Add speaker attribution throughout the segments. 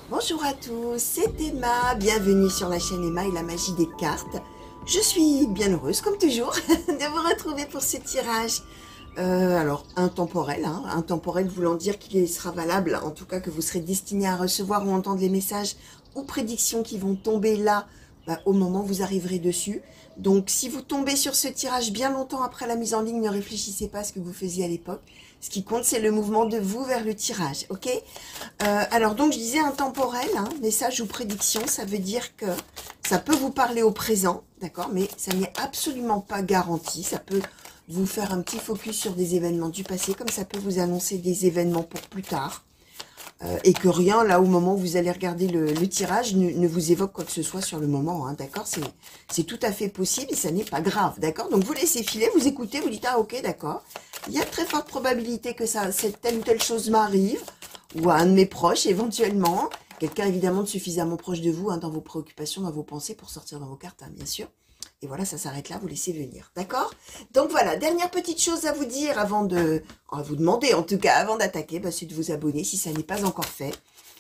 Speaker 1: Bonjour à tous, c'est Emma, bienvenue sur la chaîne Emma et la magie des cartes. Je suis bien heureuse, comme toujours, de vous retrouver pour ce tirage. Alors, intemporel, intemporel voulant dire qu'il sera valable, en tout cas que vous serez destiné à recevoir ou entendre les messages ou prédictions qui vont tomber là, au moment où vous arriverez dessus. Donc, si vous tombez sur ce tirage bien longtemps après la mise en ligne, ne réfléchissez pas à ce que vous faisiez à l'époque. Ce qui compte, c'est le mouvement de vous vers le tirage, ok? Alors donc je disais intemporel, message ou prédiction, ça veut dire que ça peut vous parler au présent, d'accord, mais ça n'est absolument pas garanti. Ça peut vous faire un petit focus sur des événements du passé, comme ça peut vous annoncer des événements pour plus tard, et que rien, là, au moment où vous allez regarder le tirage, ne vous évoque quoi que ce soit sur le moment, d'accord, c'est tout à fait possible et ça n'est pas grave, d'accord. Donc vous laissez filer, vous écoutez, vous dites, ah ok, d'accord, il y a de très forte probabilité que cette telle ou telle chose m'arrive, ou à un de mes proches éventuellement, quelqu'un évidemment de suffisamment proche de vous, dans vos préoccupations, dans vos pensées, pour sortir dans vos cartes, bien sûr. Et voilà, ça s'arrête là, vous laissez venir, d'accord? Donc voilà, dernière petite chose à vous dire avant de... à vous demander en tout cas, avant d'attaquer, c'est de vous abonner si ça n'est pas encore fait,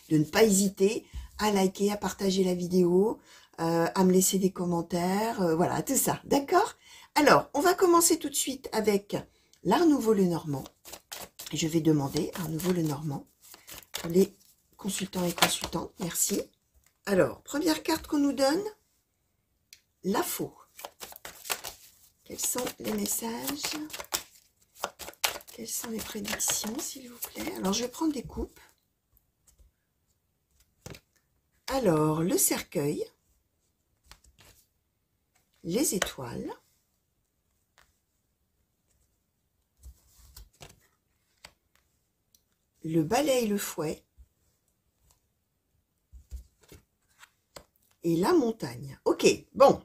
Speaker 1: de ne pas hésiter à liker, à partager la vidéo, à me laisser des commentaires, voilà, tout ça, d'accord? Alors, on va commencer tout de suite avec l'Art Nouveau le Normand. Je vais demander Art Nouveau le Normand pour les consultants et consultantes, merci. Alors, première carte qu'on nous donne, la faux. Quels sont les messages? Quelles sont les prédictions, s'il vous plaît? Alors, je vais prendre des coupes. Alors, le cercueil, les étoiles, le balai et le fouet, et la montagne. Ok, bon.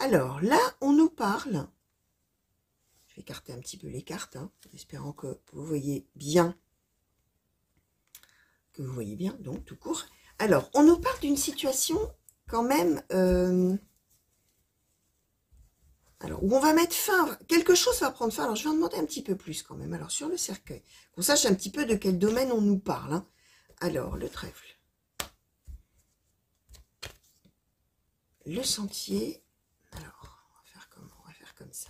Speaker 1: Alors, là, on nous parle... Je vais écarter un petit peu les cartes, en espérant que vous voyez bien. Que vous voyez bien, donc, tout court. Alors, on nous parle d'une situation, quand même... alors, où on va mettre fin... Quelque chose va prendre fin. Alors, je vais en demander un petit peu plus, quand même. Alors, sur le cercueil, qu'on sache un petit peu de quel domaine on nous parle. Alors, le trèfle. Le sentier... Alors, on va faire comme ça.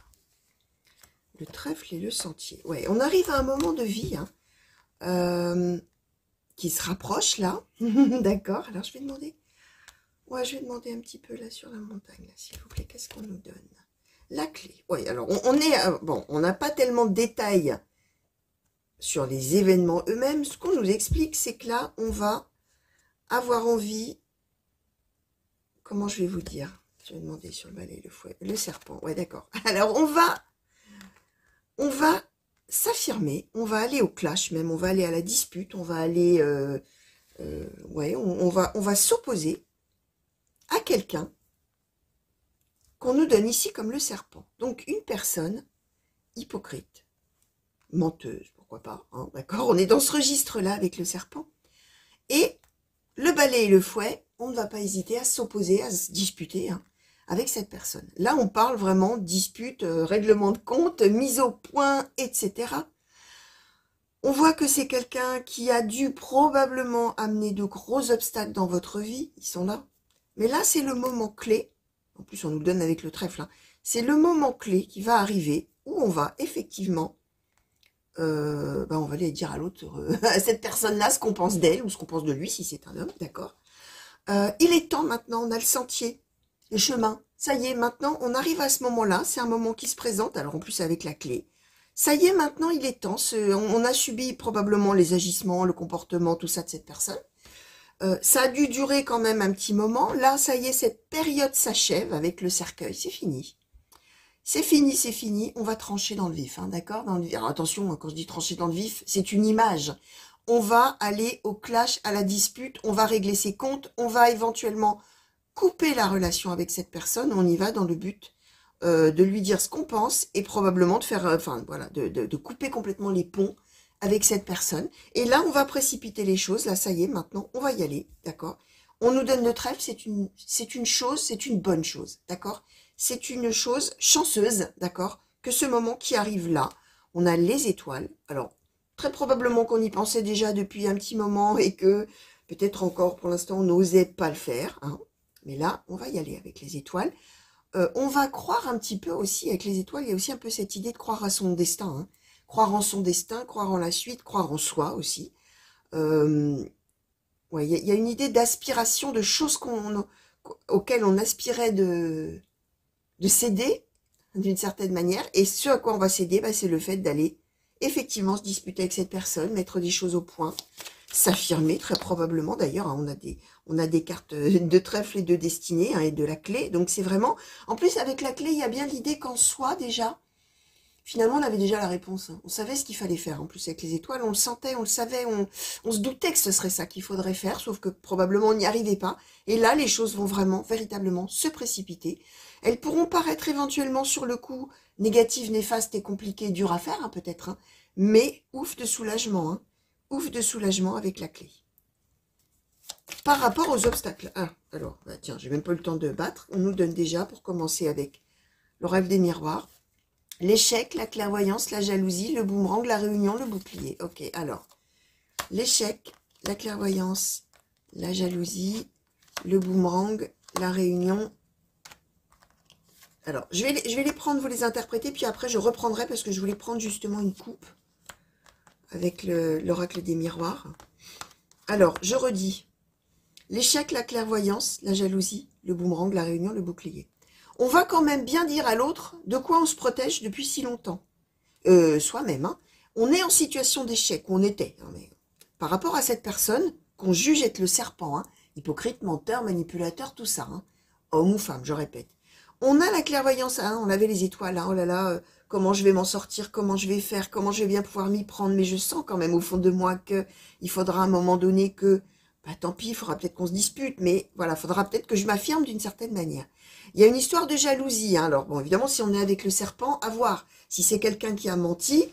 Speaker 1: Le trèfle et le sentier. Ouais, on arrive à un moment de vie qui se rapproche là. D'accord. Alors je vais demander. Ouais, je vais demander un petit peu là sur la montagne, s'il vous plaît. Qu'est-ce qu'on nous donne? La clé. Oui, alors on est bon, on n'a pas tellement de détails sur les événements eux-mêmes. Ce qu'on nous explique, c'est que là, on va avoir envie. Comment je vais vous dire? Je vais demander sur le balai, le fouet, le serpent. Ouais, d'accord. Alors on va s'affirmer, on va aller au clash même, on va aller à la dispute, on va aller, ouais, on va s'opposer à quelqu'un qu'on nous donne ici comme le serpent. Donc une personne hypocrite, menteuse, pourquoi pas, d'accord, on est dans ce registre-là avec le serpent. Et le balai et le fouet, on ne va pas hésiter à s'opposer, à se disputer, avec cette personne. Là, on parle vraiment dispute, règlement de compte, mise au point, etc. On voit que c'est quelqu'un qui a dû probablement amener de gros obstacles dans votre vie. Ils sont là. Mais là, c'est le moment clé. En plus, on nous donne avec le trèfle. C'est le moment clé qui va arriver où on va effectivement... on va aller dire à l'autre, à cette personne-là, ce qu'on pense d'elle ou ce qu'on pense de lui, si c'est un homme, d'accord. Il est temps maintenant, on a le sentier, le chemin. Ça y est, maintenant, on arrive à ce moment-là. C'est un moment qui se présente, alors en plus avec la clé. Ça y est, maintenant, il est temps. On a subi probablement les agissements, le comportement, tout ça de cette personne. Ça a dû durer quand même un petit moment. Là, ça y est, cette période s'achève avec le cercueil. C'est fini. C'est fini, c'est fini. On va trancher dans le vif, d'accord, dans le vif. Alors attention, quand je dis trancher dans le vif, c'est une image. On va aller au clash, à la dispute, on va régler ses comptes, on va éventuellement couper la relation avec cette personne. On y va dans le but de lui dire ce qu'on pense et probablement de faire, de couper complètement les ponts avec cette personne. Et là, on va précipiter les choses. Là, ça y est, maintenant, on va y aller, d'accord. On nous donne le trèfle, c'est une chose, c'est une bonne chose, d'accord. C'est une chose chanceuse, d'accord, que ce moment qui arrive là, on a les étoiles. Alors, très probablement qu'on y pensait déjà depuis un petit moment et que Peut-être encore, pour l'instant, on n'osait pas le faire, hein. Mais là, on va y aller avec les étoiles. On va croire un petit peu aussi, avec les étoiles, il y a aussi un peu cette idée de croire à son destin, hein. Croire en son destin, croire en la suite, croire en soi aussi. Ouais, il y a une idée d'aspiration, de choses auxquelles on aspirait de céder, d'une certaine manière. Et ce à quoi on va céder, bah, c'est le fait d'aller effectivement se disputer avec cette personne, mettre des choses au point, s'affirmer, très probablement. D'ailleurs, hein, on a des cartes de trèfle et de destinée, hein, et de la clé. Donc c'est vraiment... En plus, avec la clé, il y a bien l'idée qu'en soi, déjà, finalement, on avait déjà la réponse, hein. On savait ce qu'il fallait faire. En plus, avec les étoiles, on le sentait, on le savait, on se doutait que ce serait ça qu'il faudrait faire, sauf que probablement on n'y arrivait pas. Et là, les choses vont vraiment, véritablement se précipiter. Elles pourront paraître éventuellement sur le coup négatives, néfastes et compliquées, dures à faire, hein, peut-être, hein, mais ouf de soulagement, hein. Ouf de soulagement avec la clé. Par rapport aux obstacles. Ah, alors, bah tiens, j'ai même pas eu le temps de battre. On nous donne déjà, pour commencer, avec le rêve des miroirs, l'échec, la clairvoyance, la jalousie, le boomerang, la réunion, le bouclier. Ok, alors, l'échec, la clairvoyance, la jalousie, le boomerang, la réunion. Alors, je vais les prendre, vous les interpréter, puis après je reprendrai parce que je voulais prendre justement une coupe avec l'oracle des miroirs. Alors, je redis. L'échec, la clairvoyance, la jalousie, le boomerang, la réunion, le bouclier. On va quand même bien dire à l'autre de quoi on se protège depuis si longtemps. Soi-même, hein. On est en situation d'échec, on était. Hein, mais par rapport à cette personne qu'on juge être le serpent, hein, hypocrite, menteur, manipulateur, tout ça, hein, homme ou femme, je répète. On a la clairvoyance, hein, on avait les étoiles, hein, oh là là, comment je vais m'en sortir, comment je vais faire, comment je vais bien pouvoir m'y prendre, mais je sens quand même au fond de moi que il faudra à un moment donné que, bah tant pis, il faudra peut-être qu'on se dispute, mais voilà, il faudra peut-être que je m'affirme d'une certaine manière. Il y a une histoire de jalousie, hein, alors bon, évidemment, si on est avec le serpent, à voir. Si c'est quelqu'un qui a menti,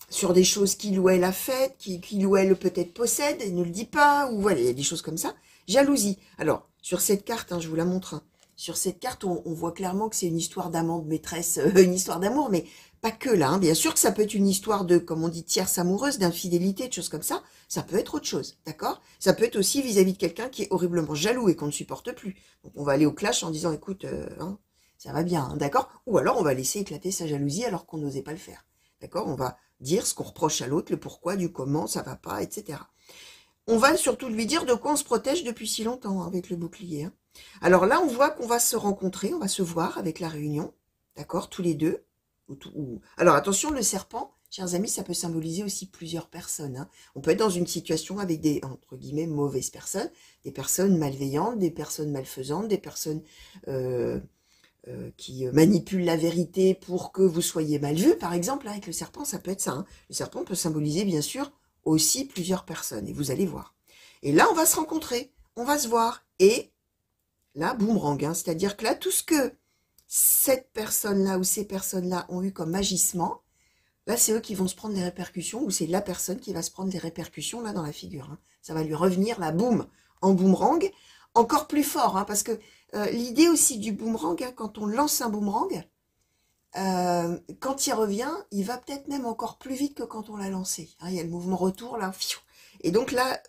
Speaker 1: sur des choses qu'il ou elle a faites, qu'il ou elle peut-être possède et ne le dit pas, ou voilà, il y a des choses comme ça. Jalousie. Alors, sur cette carte, hein, je vous la montre, hein, sur cette carte, on voit clairement que c'est une histoire d'amant, de maîtresse, une histoire d'amour, mais pas que là. Hein. Bien sûr que ça peut être une histoire de, comme on dit, tierce amoureuse, d'infidélité, de choses comme ça. Ça peut être autre chose, d'accord? Ça peut être aussi vis-à-vis de quelqu'un qui est horriblement jaloux et qu'on ne supporte plus. Donc, on va aller au clash en disant, écoute, hein, ça va bien, hein, d'accord? Ou alors, on va laisser éclater sa jalousie alors qu'on n'osait pas le faire, d'accord? On va dire ce qu'on reproche à l'autre, le pourquoi, du comment, ça va pas, etc. On va surtout lui dire de quoi on se protège depuis si longtemps, hein, avec le bouclier. Hein. Alors là, on voit qu'on va se rencontrer, on va se voir avec la réunion, d'accord, tous les deux. Alors attention, le serpent, chers amis, ça peut symboliser aussi plusieurs personnes. Hein. On peut être dans une situation avec des, entre guillemets, mauvaises personnes, des personnes malveillantes, des personnes malfaisantes, des personnes qui manipulent la vérité pour que vous soyez mal vu. Par exemple, avec le serpent, ça peut être ça. Hein. Le serpent peut symboliser, bien sûr, aussi plusieurs personnes, et vous allez voir. Et là, on va se rencontrer, on va se voir, et là, boomerang, hein, c'est-à-dire que là, tout ce que cette personne-là ou ces personnes-là ont eu comme agissement, là, c'est eux qui vont se prendre les répercussions, ou c'est la personne qui va se prendre les répercussions, là, dans la figure. Hein. Ça va lui revenir, là, boum, en boomerang, encore plus fort, hein, parce que l'idée aussi du boomerang, hein, quand on lance un boomerang, quand il revient, il va peut-être même encore plus vite que quand on l'a lancé. Hein, il y a le mouvement retour, là, et donc là,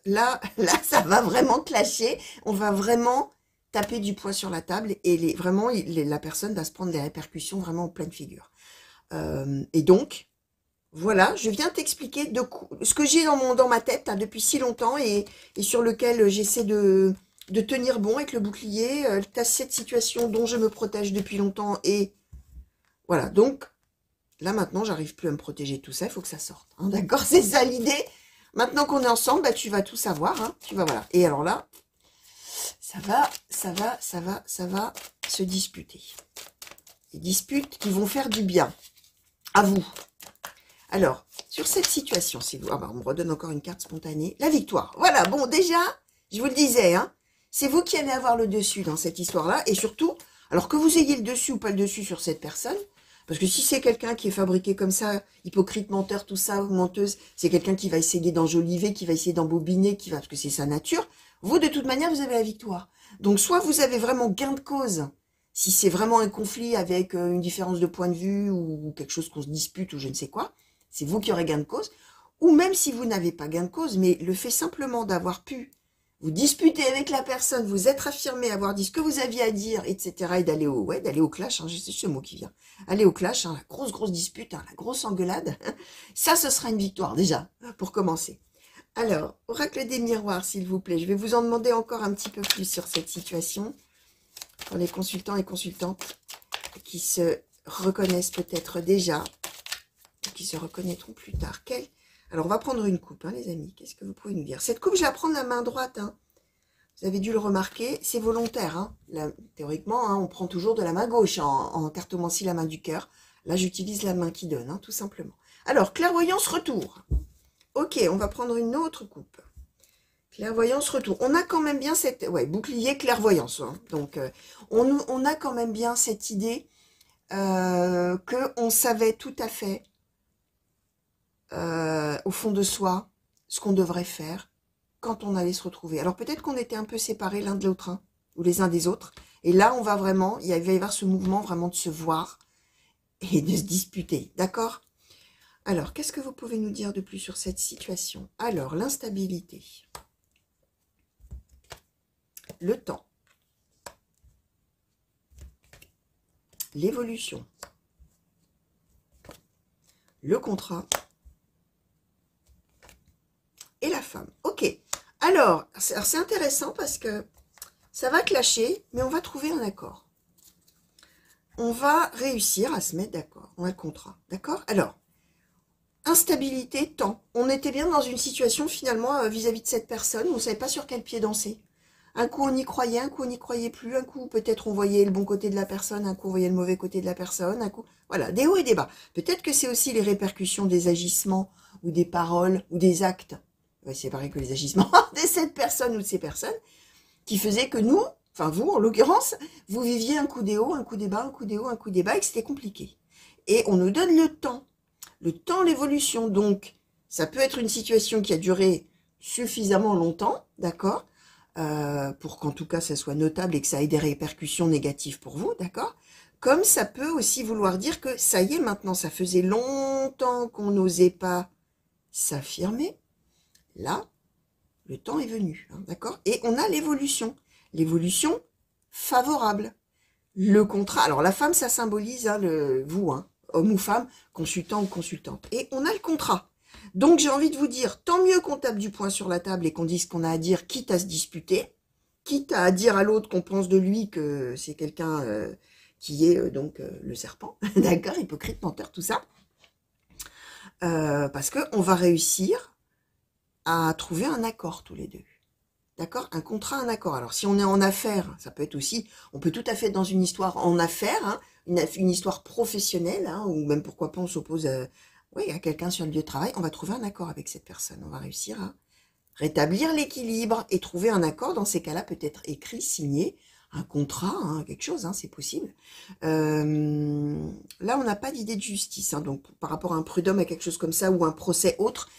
Speaker 1: ça va vraiment clasher, on va vraiment taper du poing sur la table, et vraiment, la personne va se prendre des répercussions vraiment en pleine figure. Et donc, voilà, je viens t'expliquer ce que j'ai dans ma tête hein, depuis si longtemps, et sur lequel j'essaie de tenir bon avec le bouclier. T'as cette situation dont je me protège depuis longtemps, et voilà, donc, là maintenant, j'arrive plus à me protéger de tout ça, il faut que ça sorte. Hein, d'accord, c'est ça l'idée. Maintenant qu'on est ensemble, bah, tu vas tout savoir. Hein, tu vas, voilà. Et alors là, ça va se disputer. Des disputes qui vont faire du bien. À vous. Alors, sur cette situation, si vous... Ah bah, on me redonne encore une carte spontanée. La victoire. Voilà, bon, déjà, je vous le disais, hein, c'est vous qui allez avoir le dessus dans cette histoire-là. Et surtout, alors que vous ayez le dessus ou pas le dessus sur cette personne, parce que si c'est quelqu'un qui est fabriqué comme ça, hypocrite, menteur, tout ça, menteuse, c'est quelqu'un qui va essayer d'enjoliver, qui va essayer d'embobiner, parce que c'est sa nature, vous, de toute manière, vous avez la victoire. Donc, soit vous avez vraiment gain de cause, si c'est vraiment un conflit avec une différence de point de vue, ou quelque chose qu'on se dispute, ou je ne sais quoi, c'est vous qui aurez gain de cause, ou même si vous n'avez pas gain de cause, mais le fait simplement d'avoir pu vous disputer avec la personne, vous être affirmé, avoir dit ce que vous aviez à dire, etc., et d'aller au clash, hein, c'est ce mot qui vient, aller au clash, hein, la grosse dispute, hein, la grosse engueulade, ça, ce sera une victoire, déjà, pour commencer. Alors, oracle des miroirs, s'il vous plaît, je vais vous en demander encore un petit peu plus sur cette situation, pour les consultants et consultantes qui se reconnaissent peut-être déjà, qui se reconnaîtront plus tard. Alors, on va prendre une coupe, hein, les amis. Qu'est-ce que vous pouvez nous dire? Cette coupe, je la prends de la main droite. Hein. Vous avez dû le remarquer, c'est volontaire. Hein. Là, théoriquement, hein, on prend toujours de la main gauche en cartomancie, la main du cœur. Là, j'utilise la main qui donne, hein, tout simplement. Alors, clairvoyance retour. Ok, on va prendre une autre coupe. Clairvoyance retour. On a quand même bien cette... Ouais, bouclier clairvoyance. Hein. Donc, on a quand même bien cette idée qu'on savait tout à fait au fond de soi ce qu'on devrait faire quand on allait se retrouver. Alors peut-être qu'on était un peu séparés l'un de l'autre, hein, ou les uns des autres. Et là, on va vraiment, il va y avoir ce mouvement vraiment de se voir et de se disputer. D'accord? Alors, qu'est-ce que vous pouvez nous dire de plus sur cette situation? Alors, l'instabilité. Le temps. L'évolution. Le contrat. Et la femme. Ok. Alors, c'est intéressant parce que ça va clasher, mais on va trouver un accord. On va réussir à se mettre d'accord. On a le contrat. D'accord? Alors, instabilité, temps. On était bien dans une situation finalement vis-à-vis de cette personne où on ne savait pas sur quel pied danser. Un coup on y croyait, un coup on n'y croyait plus, un coup peut-être on voyait le bon côté de la personne, un coup on voyait le mauvais côté de la personne, un coup... Voilà, des hauts et des bas. Peut-être que c'est aussi les répercussions des agissements ou des paroles ou des actes. Ouais, c'est pareil que les agissements de cette personne ou de ces personnes qui faisaient que nous, enfin vous en l'occurrence, vous viviez un coup des hauts, un coup des bas, un coup des hauts, un coup des bas et que c'était compliqué. Et on nous donne le temps, l'évolution. Donc, ça peut être une situation qui a duré suffisamment longtemps, d'accord, pour qu'en tout cas ça soit notable et que ça ait des répercussions négatives pour vous, d'accord. Comme ça peut aussi vouloir dire que ça y est, maintenant, ça faisait longtemps qu'on n'osait pas s'affirmer. Là, le temps est venu, hein, d'accord. Et on a l'évolution favorable. Le contrat, alors la femme, ça symbolise hein, vous, hein, homme ou femme, consultant ou consultante. Et on a le contrat. Donc j'ai envie de vous dire, tant mieux qu'on tape du poing sur la table et qu'on dise ce qu'on a à dire, quitte à se disputer, quitte à dire à l'autre qu'on pense de lui que c'est quelqu'un qui est donc le serpent, d'accord, hypocrite, menteur, tout ça. Parce qu'on va réussir à trouver un accord tous les deux. D'accord? Un contrat, un accord. Alors, si on est en affaires, ça peut être aussi, on peut tout à fait être dans une histoire en affaires, hein, une histoire professionnelle, hein, ou même pourquoi pas on s'oppose à quelqu'un sur le lieu de travail, on va trouver un accord avec cette personne. On va réussir à rétablir l'équilibre et trouver un accord. Dans ces cas-là, peut-être écrit, signé, un contrat, hein, quelque chose, hein, c'est possible. Là, on n'a pas d'idée de justice. Hein, donc, par rapport à un prud'homme, à quelque chose comme ça, ou un procès autre,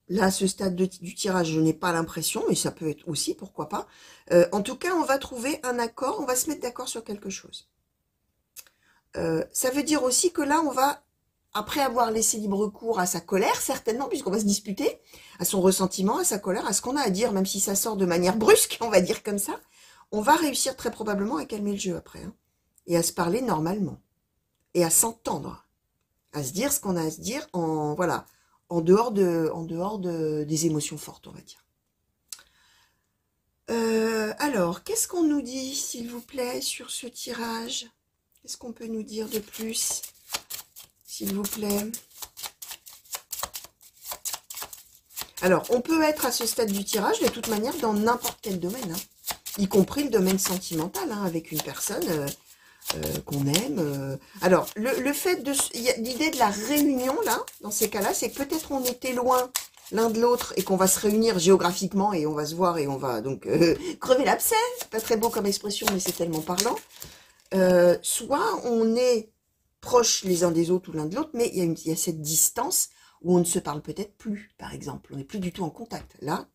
Speaker 1: là, à ce stade du tirage, je n'ai pas l'impression, mais ça peut être aussi, pourquoi pas. En tout cas, on va trouver un accord, on va se mettre d'accord sur quelque chose. Ça veut dire aussi que là, on va, après avoir laissé libre cours à sa colère, certainement, puisqu'on va se disputer, à son ressentiment, à sa colère, à ce qu'on a à dire, même si ça sort de manière brusque, on va dire comme ça, on va réussir très probablement à calmer le jeu après, hein, et à se parler normalement, et à s'entendre, à se dire ce qu'on a à se dire voilà, en dehors des émotions fortes, on va dire. Alors, qu'est-ce qu'on nous dit, s'il vous plaît, sur ce tirage? Qu'est-ce qu'on peut nous dire de plus, s'il vous plaît? Alors, on peut être à ce stade du tirage, de toute manière, dans n'importe quel domaine, hein, y compris le domaine sentimental, hein, avec une personne qu'on aime. Alors, le fait de... L'idée de la réunion, là, dans ces cas-là, c'est que peut-être on était loin l'un de l'autre et qu'on va se réunir géographiquement et on va se voir et on va donc crever l'abcès. C'est pas très beau comme expression, mais c'est tellement parlant. Soit on est proches les uns des autres ou l'un de l'autre, mais il y a cette distance où on ne se parle peut-être plus, par exemple. On n'est plus du tout en contact. Là,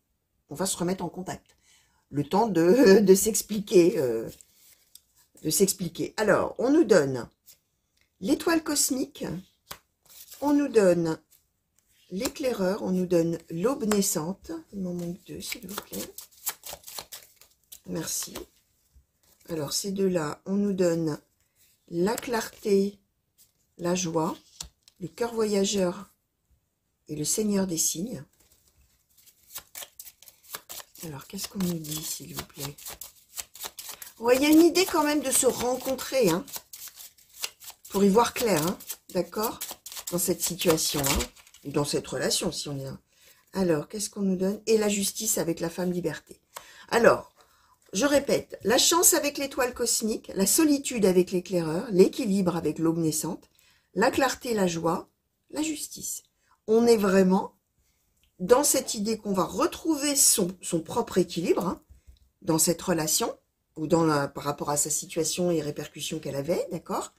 Speaker 1: on va se remettre en contact. Le temps de s'expliquer. Alors, on nous donne l'étoile cosmique, on nous donne l'éclaireur, on nous donne l'aube naissante. Il m'en manque 2, s'il vous plaît. Merci. Alors, ces deux-là, on nous donne la clarté, la joie, le cœur voyageur et le seigneur des signes. Alors, qu'est-ce qu'on nous dit, s'il vous plaît? Ouais, il y a une idée quand même de se rencontrer, hein, pour y voir clair, hein, d'accord? Dans cette situation, hein, et dans cette relation, si on est là. Alors, qu'est-ce qu'on nous donne? Et la justice avec la femme liberté. Alors, je répète, la chance avec l'étoile cosmique, la solitude avec l'éclaireur, l'équilibre avec l'aube naissante, la clarté, la joie, la justice. On est vraiment dans cette idée qu'on va retrouver son propre équilibre, hein, dans cette relation, ou par rapport à sa situation et répercussions qu'elle avait, d'accord?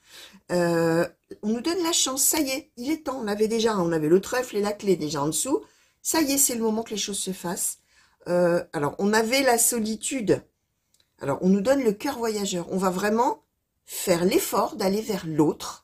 Speaker 1: On nous donne la chance, ça y est, il est temps, on avait déjà, on avait le trèfle et la clé déjà en dessous, ça y est, c'est le moment que les choses se fassent. Alors, on avait la solitude, alors on nous donne le cœur voyageur, on va vraiment faire l'effort d'aller vers l'autre,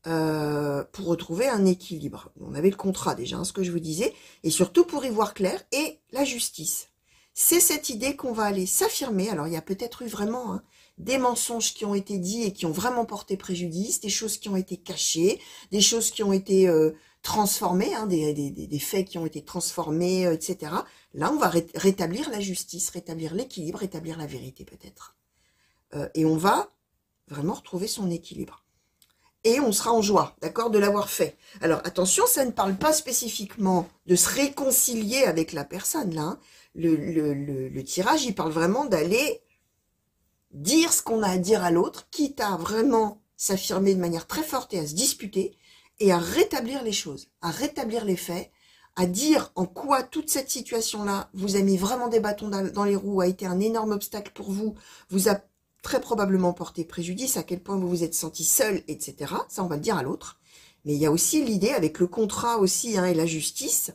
Speaker 1: pour retrouver un équilibre. On avait le contrat déjà, hein, ce que je vous disais, et surtout pour y voir clair, et la justice. C'est cette idée qu'on va aller s'affirmer. Alors, il y a peut-être eu vraiment, hein, des mensonges qui ont été dits et qui ont vraiment porté préjudice, des choses qui ont été cachées, des choses qui ont été transformées, hein, des faits qui ont été transformés, etc. Là, on va rétablir la justice, rétablir l'équilibre, rétablir la vérité peut-être. Et on va vraiment retrouver son équilibre. Et on sera en joie, d'accord, de l'avoir fait. Alors, attention, ça ne parle pas spécifiquement de se réconcilier avec la personne, là, hein. Le tirage, il parle vraiment d'aller dire ce qu'on a à dire à l'autre, quitte à vraiment s'affirmer de manière très forte et à se disputer, et à rétablir les choses, à rétablir les faits, à dire en quoi toute cette situation-là vous a mis vraiment des bâtons dans les roues, a été un énorme obstacle pour vous, vous a très probablement porté préjudice, à quel point vous vous êtes senti seul, etc. Ça, on va le dire à l'autre. Mais il y a aussi l'idée, avec le contrat aussi, hein, et la justice,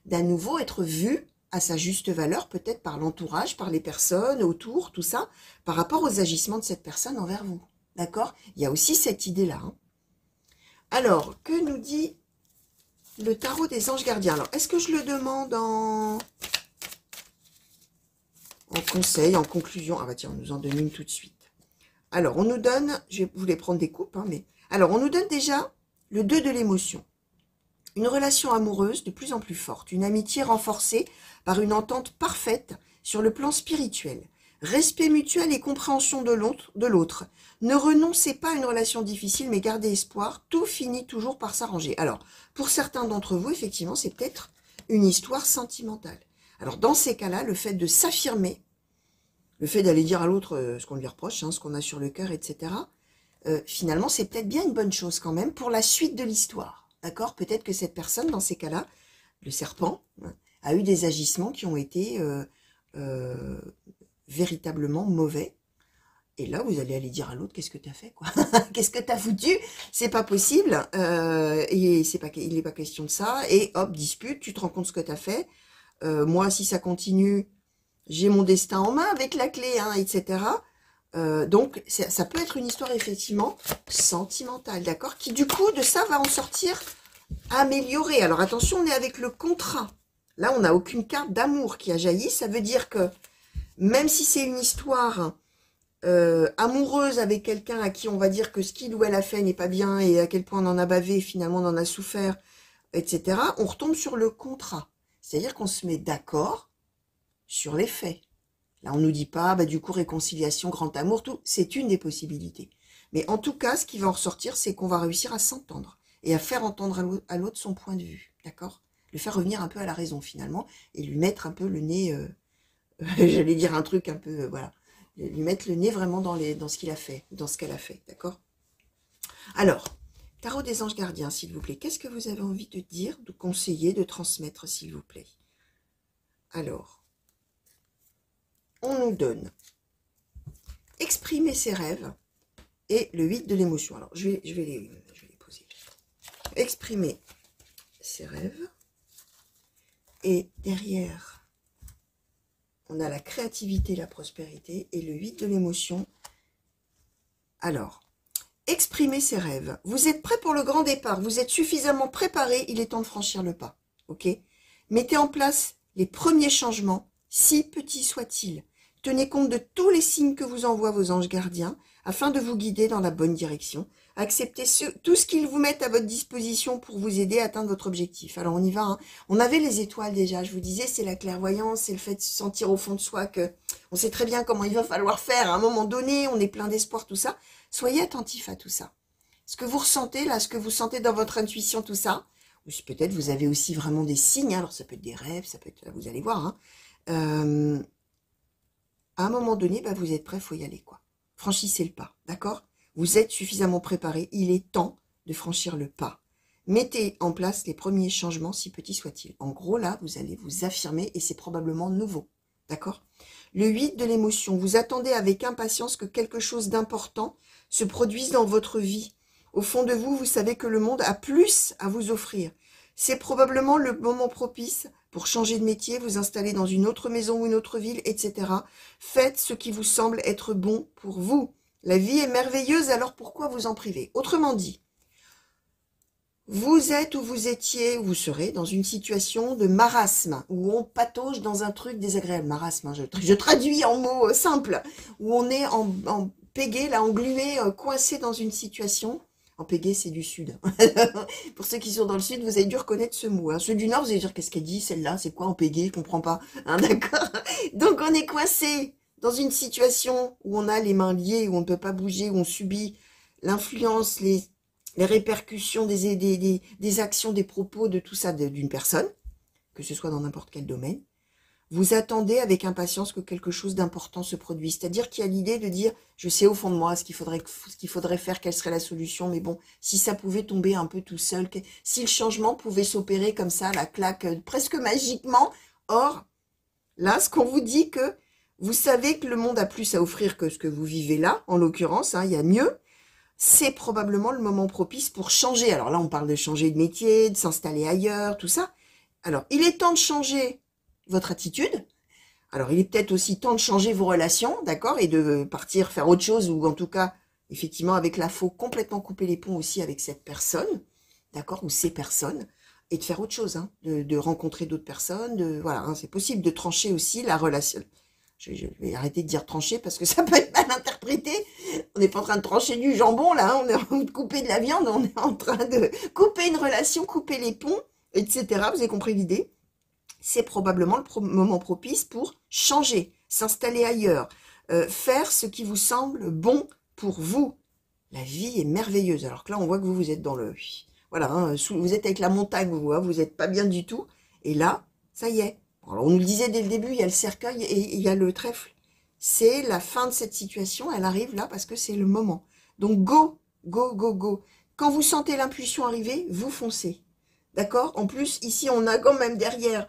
Speaker 1: d'à nouveau être vu à sa juste valeur, peut-être par l'entourage, par les personnes autour, tout ça, par rapport aux agissements de cette personne envers vous. D'accord? Il y a aussi cette idée-là. Hein. Alors, que nous dit le tarot des anges gardiens? Alors, est-ce que je le demande en conseil, en conclusion? Ah bah tiens, on nous en donne une tout de suite. Alors, on nous donne, je voulais prendre des coupes, hein, mais... Alors, on nous donne déjà le 2 de l'émotion. Une relation amoureuse de plus en plus forte, une amitié renforcée par une entente parfaite sur le plan spirituel. Respect mutuel et compréhension de l'autre. Ne renoncez pas à une relation difficile, mais gardez espoir. Tout finit toujours par s'arranger. Alors, pour certains d'entre vous, effectivement, c'est peut-être une histoire sentimentale. Alors, dans ces cas-là, le fait de s'affirmer, le fait d'aller dire à l'autre ce qu'on lui reproche, hein, ce qu'on a sur le cœur, etc., finalement, c'est peut-être bien une bonne chose quand même pour la suite de l'histoire. D'accord? Peut-être que cette personne, dans ces cas-là, le serpent, hein, a eu des agissements qui ont été véritablement mauvais. Et là, vous allez aller dire à l'autre, qu'est-ce que tu as fait, quoi? Qu'est-ce que tu as foutu? C'est pas possible. Et il n'est pas question de ça. Et hop, dispute, tu te rends compte ce que tu as fait. Moi, si ça continue, j'ai mon destin en main avec la clé, hein, etc. Donc, ça peut être une histoire effectivement sentimentale, d'accord? Qui, du coup, de ça, va en sortir améliorée. Alors, attention, on est avec le contrat. Là, on n'a aucune carte d'amour qui a jailli. Ça veut dire que, même si c'est une histoire amoureuse avec quelqu'un à qui on va dire que ce qu'il ou elle a fait n'est pas bien et à quel point on en a bavé, finalement, on en a souffert, etc., on retombe sur le contrat. C'est-à-dire qu'on se met d'accord sur les faits. Là, on ne nous dit pas, bah, du coup, réconciliation, grand amour, tout. C'est une des possibilités. Mais en tout cas, ce qui va en ressortir, c'est qu'on va réussir à s'entendre et à faire entendre à l'autre son point de vue. D'accord? Le faire revenir un peu à la raison, finalement, et lui mettre un peu le nez, j'allais dire un truc un peu, voilà, lui mettre le nez vraiment dans ce qu'il a fait, dans ce qu'elle a fait. D'accord? Alors, tarot des anges gardiens, s'il vous plaît. Qu'est-ce que vous avez envie de dire, de conseiller, de transmettre, s'il vous plaît? Alors, on nous donne exprimer ses rêves et le 8 de l'émotion. Alors, je vais les poser. Exprimer ses rêves. Et derrière, on a la créativité, la prospérité et le 8 de l'émotion. Alors, exprimer ses rêves. Vous êtes prêt pour le grand départ. Vous êtes suffisamment préparé. Il est temps de franchir le pas. ok? Mettez en place les premiers changements, si petits soient-ils. Tenez compte de tous les signes que vous envoient vos anges gardiens, afin de vous guider dans la bonne direction. Acceptez tout ce qu'ils vous mettent à votre disposition pour vous aider à atteindre votre objectif. Alors on y va, hein. On avait les étoiles déjà, je vous disais, c'est la clairvoyance, c'est le fait de se sentir au fond de soi que on sait très bien comment il va falloir faire à un moment donné, on est plein d'espoir, tout ça. Soyez attentifs à tout ça. Ce que vous ressentez là, ce que vous sentez dans votre intuition, tout ça, ou peut-être vous avez aussi vraiment des signes, hein. Alors ça peut être des rêves, ça peut être, vous allez voir, hein. À un moment donné, bah, vous êtes prêts, il faut y aller, quoi. Franchissez le pas, d'accord? Vous êtes suffisamment préparé, il est temps de franchir le pas. Mettez en place les premiers changements, si petits soient-ils. En gros, là, vous allez vous affirmer et c'est probablement nouveau, d'accord? Le 8 de l'émotion, vous attendez avec impatience que quelque chose d'important se produise dans votre vie. Au fond de vous, vous savez que le monde a plus à vous offrir. C'est probablement le moment propice pour changer de métier, vous installer dans une autre maison ou une autre ville, etc. Faites ce qui vous semble être bon pour vous. La vie est merveilleuse, alors pourquoi vous en priver? Autrement dit, vous êtes ou vous étiez, ou vous serez dans une situation de marasme, où on patauge dans un truc désagréable. Marasme, hein, je traduis en mots simples, où on est en pégé, là, englué, coincé dans une situation. En pégé, c'est du sud. Pour ceux qui sont dans le sud, vous avez dû reconnaître ce mot. Hein. Ceux du nord, vous allez dire, qu'est-ce qu'elle dit, celle-là? C'est quoi en pégé? Je comprends pas. Hein, d'accord? Donc, on est coincé dans une situation où on a les mains liées, où on ne peut pas bouger, où on subit l'influence, les répercussions des actions, des propos, de tout ça d'une personne, que ce soit dans n'importe quel domaine. Vous attendez avec impatience que quelque chose d'important se produise. C'est-à-dire qu'il y a l'idée de dire, je sais au fond de moi ce qu'il faudrait faire, quelle serait la solution, mais bon, si ça pouvait tomber un peu tout seul, si le changement pouvait s'opérer comme ça, la claque, presque magiquement. Or, là, ce qu'on vous dit que vous savez que le monde a plus à offrir que ce que vous vivez là, en l'occurrence, hein, il y a mieux. C'est probablement le moment propice pour changer. Alors là, on parle de changer de métier, de s'installer ailleurs, tout ça. Alors, il est temps de changer votre attitude. Alors, il est peut-être aussi temps de changer vos relations, d'accord, et de partir faire autre chose, ou en tout cas, effectivement, avec la faux, complètement couper les ponts aussi avec cette personne, d'accord, ou ces personnes, et de faire autre chose, hein, de rencontrer d'autres personnes, voilà, hein, c'est possible de trancher aussi la relation. Je vais arrêter de dire trancher parce que ça peut être mal interprété. On n'est pas en train de trancher du jambon, là, hein, on est en train de couper de la viande, on est en train de couper une relation, couper les ponts, etc. Vous avez compris l'idée? C'est probablement le moment propice pour changer, s'installer ailleurs, faire ce qui vous semble bon pour vous. La vie est merveilleuse. Alors que là, on voit que vous êtes dans le... Voilà, hein, vous êtes avec la montagne, vous n'êtes pas bien du tout. Et là, ça y est. Alors, on nous le disait dès le début, il y a le cercueil et il y a le trèfle. C'est la fin de cette situation, elle arrive là parce que c'est le moment. Donc, go, go, go, go. Quand vous sentez l'impulsion arriver, vous foncez. D'accord? En plus, ici, on a quand même derrière...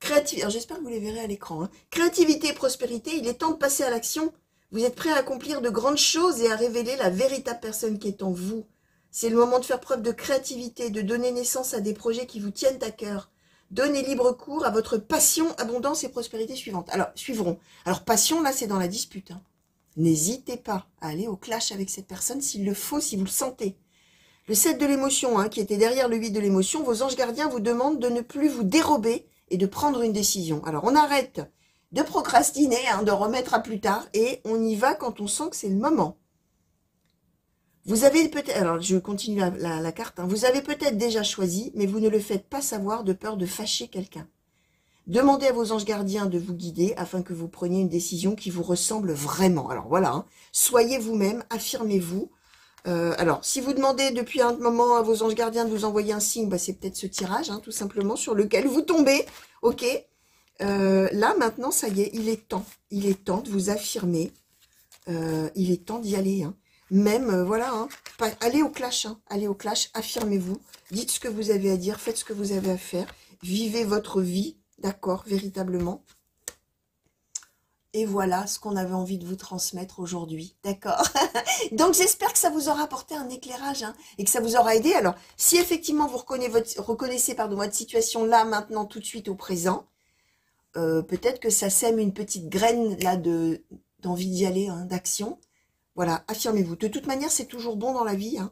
Speaker 1: Créativité, j'espère que vous les verrez à l'écran. Hein. Créativité et prospérité, il est temps de passer à l'action. Vous êtes prêt à accomplir de grandes choses et à révéler la véritable personne qui est en vous. C'est le moment de faire preuve de créativité, de donner naissance à des projets qui vous tiennent à cœur. Donnez libre cours à votre passion, abondance et prospérité suivantes. Alors, suivront. Alors, passion, là, c'est dans la dispute. Hein. N'hésitez pas à aller au clash avec cette personne s'il le faut, si vous le sentez. Le 7 de l'émotion, hein, qui était derrière le 8 de l'émotion, vos anges gardiens vous demandent de ne plus vous dérober et de prendre une décision. Alors, on arrête de procrastiner, hein, de remettre à plus tard, et on y va quand on sent que c'est le moment. Vous avez peut-être, alors je continue la carte, hein, vous avez peut-être déjà choisi, mais vous ne le faites pas savoir de peur de fâcher quelqu'un. Demandez à vos anges gardiens de vous guider afin que vous preniez une décision qui vous ressemble vraiment. Alors voilà, hein, soyez vous-même, affirmez-vous. Alors, si vous demandez depuis un moment à vos anges gardiens de vous envoyer un signe, bah, c'est peut-être ce tirage, hein, tout simplement, sur lequel vous tombez, ok. Là, maintenant, ça y est, il est temps de vous affirmer, il est temps d'y aller, hein. Même, voilà, hein, allez au clash, affirmez-vous, dites ce que vous avez à dire, faites ce que vous avez à faire, vivez votre vie, d'accord, véritablement. Et voilà ce qu'on avait envie de vous transmettre aujourd'hui, d'accord. Donc j'espère que ça vous aura apporté un éclairage, hein, et que ça vous aura aidé. Alors, si effectivement vous reconnaissez votre situation là, maintenant, tout de suite, au présent, peut-être que ça sème une petite graine là d'envie d'y aller, hein, d'action. Voilà, affirmez-vous. De toute manière, c'est toujours bon dans la vie, hein,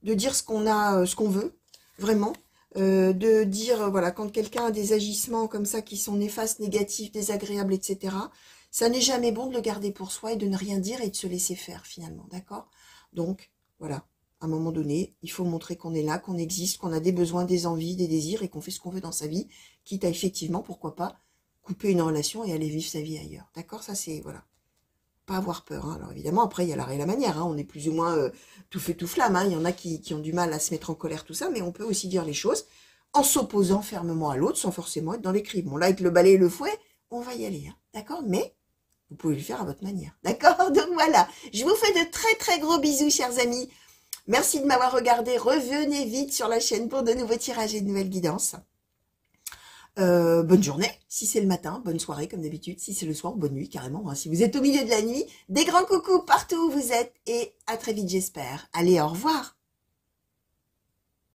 Speaker 1: de dire ce qu'on a, ce qu'on veut, vraiment. de dire, voilà, quand quelqu'un a des agissements comme ça qui sont néfastes, négatifs, désagréables, etc., ça n'est jamais bon de le garder pour soi et de ne rien dire et de se laisser faire finalement, d'accord? Donc, voilà, à un moment donné, il faut montrer qu'on est là, qu'on existe, qu'on a des besoins, des envies, des désirs et qu'on fait ce qu'on veut dans sa vie, quitte à effectivement, pourquoi pas, couper une relation et aller vivre sa vie ailleurs, d'accord? Ça c'est, voilà, pas avoir peur, hein. Alors évidemment, après, il y a l'art et la manière, hein. On est plus ou moins tout feu, tout flamme, hein. Il y en a qui ont du mal à se mettre en colère, tout ça, mais on peut aussi dire les choses en s'opposant fermement à l'autre, sans forcément être dans les cris. Bon, là, avec le balai et le fouet, on va y aller, hein, d'accord? Mais vous pouvez le faire à votre manière, d'accord? Donc voilà, je vous fais de très très gros bisous, chers amis. Merci de m'avoir regardé. Revenez vite sur la chaîne pour de nouveaux tirages et de nouvelles guidances. Bonne journée, si c'est le matin, bonne soirée comme d'habitude, si c'est le soir, bonne nuit carrément, hein. Si vous êtes au milieu de la nuit, des grands coucous partout où vous êtes et à très vite j'espère. Allez, au revoir.